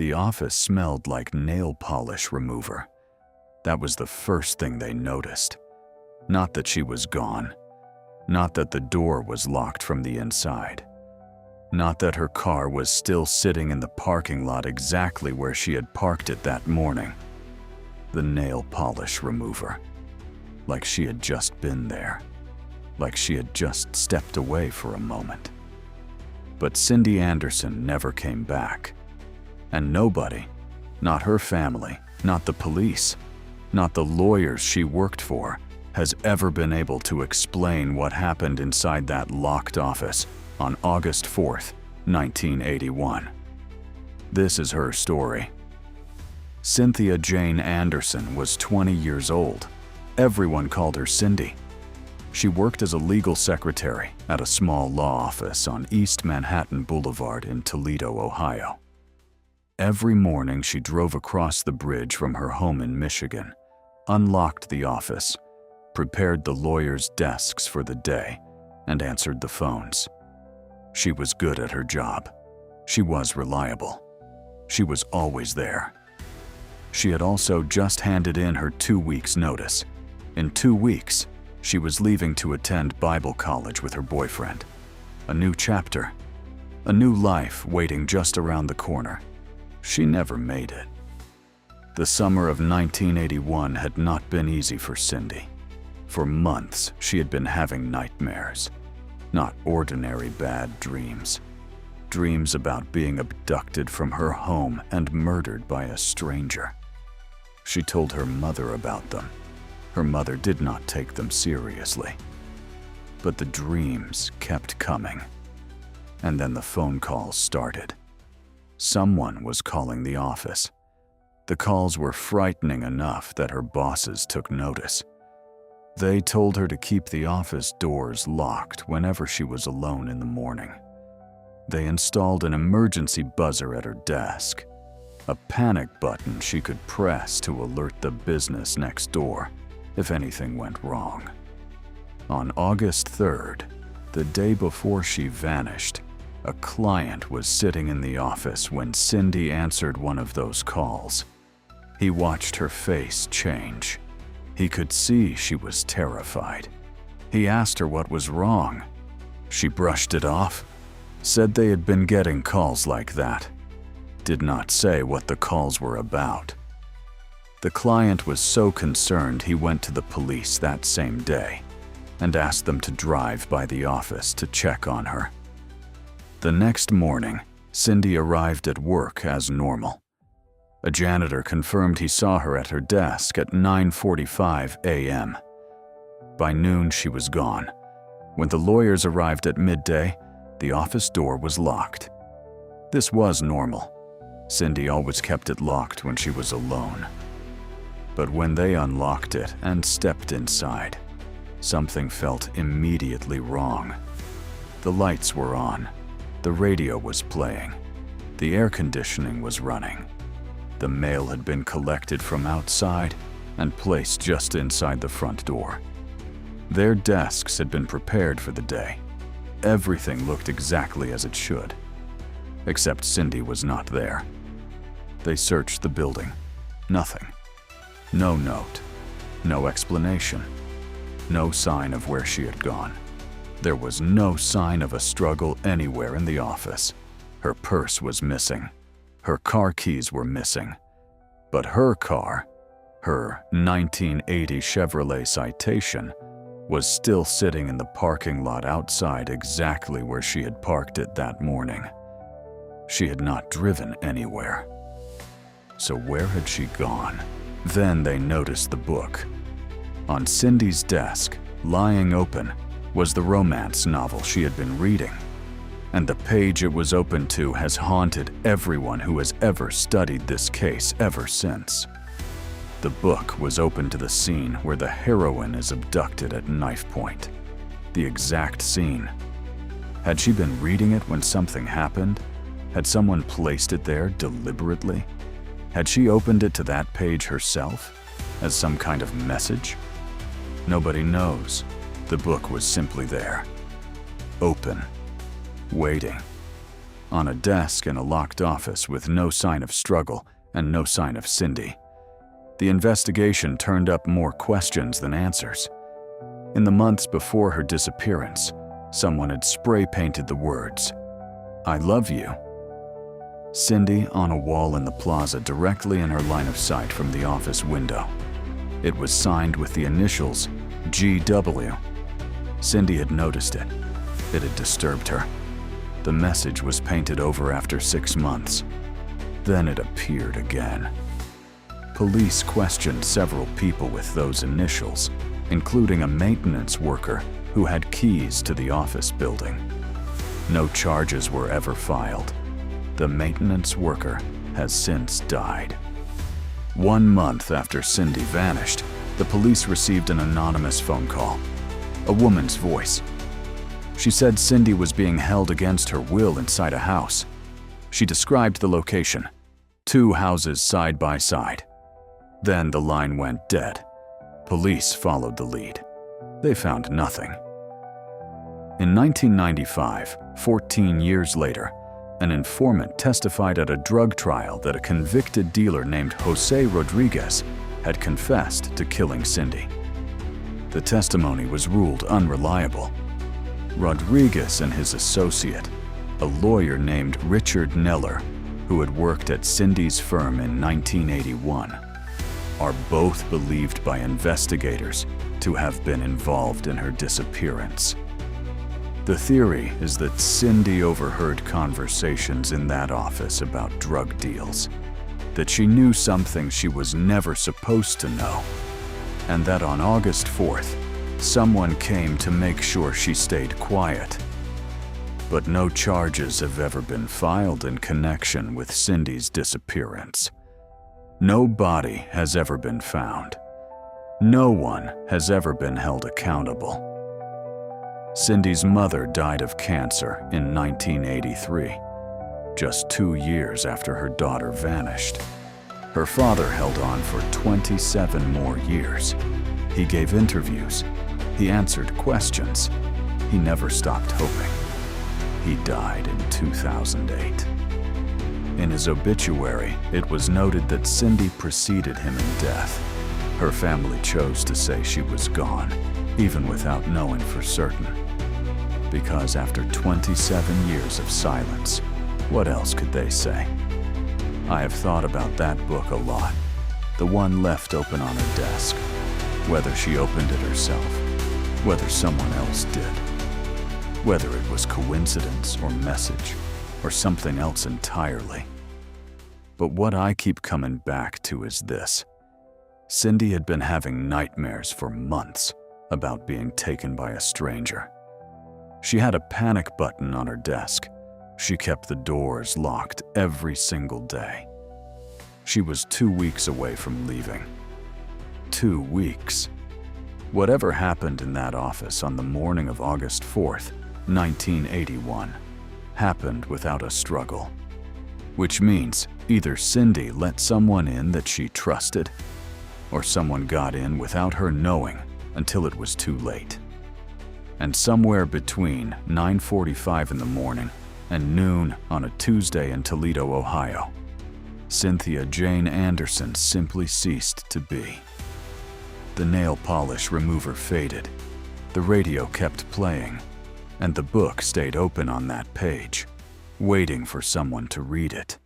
The office smelled like nail polish remover. That was the first thing they noticed. Not that she was gone. Not that the door was locked from the inside. Not that her car was still sitting in the parking lot exactly where she had parked it that morning. The nail polish remover. Like she had just been there. Like she had just stepped away for a moment. But Cindy Anderson never came back. And nobody, not her family, not the police, not the lawyers she worked for, has ever been able to explain what happened inside that locked office on August 4th, 1981. This is her story. Cynthia Jane Anderson was 20 years old. Everyone called her Cindy. She worked as a legal secretary at a small law office on East Manhattan Boulevard in Toledo, Ohio. Every morning she drove across the bridge from her home in Michigan, unlocked the office, prepared the lawyers' desks for the day, and answered the phones. She was good at her job. She was reliable. She was always there. She had also just handed in her 2 weeks' notice. In 2 weeks, she was leaving to attend Bible college with her boyfriend. A new chapter, a new life waiting just around the corner. She never made it. The summer of 1981 had not been easy for Cindy. For months, she had been having nightmares. Not ordinary bad dreams. Dreams about being abducted from her home and murdered by a stranger. She told her mother about them. Her mother did not take them seriously. But the dreams kept coming. And then the phone calls started. Someone was calling the office. The calls were frightening enough that her bosses took notice. They told her to keep the office doors locked whenever she was alone in the morning. They installed an emergency buzzer at her desk, a panic button she could press to alert the business next door if anything went wrong. On August 3rd, the day before she vanished, a client was sitting in the office when Cindy answered one of those calls. He watched her face change. He could see she was terrified. He asked her what was wrong. She brushed it off, said they had been getting calls like that. Did not say what the calls were about. The client was so concerned he went to the police that same day and asked them to drive by the office to check on her. The next morning, Cindy arrived at work as normal. A janitor confirmed he saw her at her desk at 9:45 a.m. By noon, she was gone. When the lawyers arrived at midday, the office door was locked. This was normal. Cindy always kept it locked when she was alone. But when they unlocked it and stepped inside, something felt immediately wrong. The lights were on. The radio was playing. The air conditioning was running. The mail had been collected from outside and placed just inside the front door. Their desks had been prepared for the day. Everything looked exactly as it should. Except Cindy was not there. They searched the building. Nothing. No note. No explanation. No sign of where she had gone. There was no sign of a struggle anywhere in the office. Her purse was missing. Her car keys were missing. But her car, her 1980 Chevrolet Citation, was still sitting in the parking lot outside exactly where she had parked it that morning. She had not driven anywhere. So where had she gone? Then they noticed the book. On Cindy's desk, lying open, was the romance novel she had been reading. And the page it was open to has haunted everyone who has ever studied this case ever since. The book was open to the scene where the heroine is abducted at knife point. The exact scene. Had she been reading it when something happened? Had someone placed it there deliberately? Had she opened it to that page herself, as some kind of message? Nobody knows. The book was simply there. Open. Waiting. on a desk in a locked office with no sign of struggle and no sign of Cindy. The investigation turned up more questions than answers. In the months before her disappearance, someone had spray painted the words, "I love you." Cindy on a wall in the plaza directly in her line of sight from the office window. It was signed with the initials GW. Cindy had noticed it. It had disturbed her. The message was painted over after 6 months. Then it appeared again. Police questioned several people with those initials, including a maintenance worker who had keys to the office building. No charges were ever filed. The maintenance worker has since died. 1 month after Cindy vanished, the police received an anonymous phone call. A woman's voice. She said Cindy was being held against her will inside a house. She described the location, 2 houses side by side. Then the line went dead. Police followed the lead. They found nothing. In 1995, 14 years later, an informant testified at a drug trial that a convicted dealer named Jose Rodriguez had confessed to killing Cindy. The testimony was ruled unreliable. Rodriguez and his associate, a lawyer named Richard Neller, who had worked at Cindy's firm in 1981, are both believed by investigators to have been involved in her disappearance. The theory is that Cindy overheard conversations in that office about drug deals, that she knew something she was never supposed to know, and that on August 4th, someone came to make sure she stayed quiet. But no charges have ever been filed in connection with Cindy's disappearance. No body has ever been found. No one has ever been held accountable. Cindy's mother died of cancer in 1983, just 2 years after her daughter vanished. Her father held on for 27 more years. He gave interviews. He answered questions. He never stopped hoping. He died in 2008. In his obituary, it was noted that Cindy preceded him in death. Her family chose to say she was gone, even without knowing for certain. Because after 27 years of silence, what else could they say? I have thought about that book a lot, the one left open on her desk. Whether she opened it herself, whether someone else did, whether it was coincidence or message, or something else entirely. But what I keep coming back to is this. Cindy had been having nightmares for months about being taken by a stranger. She had a panic button on her desk. She kept the doors locked every single day. She was 2 weeks away from leaving. 2 weeks. Whatever happened in that office on the morning of August 4th, 1981, happened without a struggle. Which means either Cindy let someone in that she trusted, or someone got in without her knowing until it was too late. And somewhere between 9:45 in the morning and noon on a Tuesday in Toledo, Ohio, Cynthia Jane Anderson simply ceased to be. The nail polish remover faded, the radio kept playing, and the book stayed open on that page, waiting for someone to read it.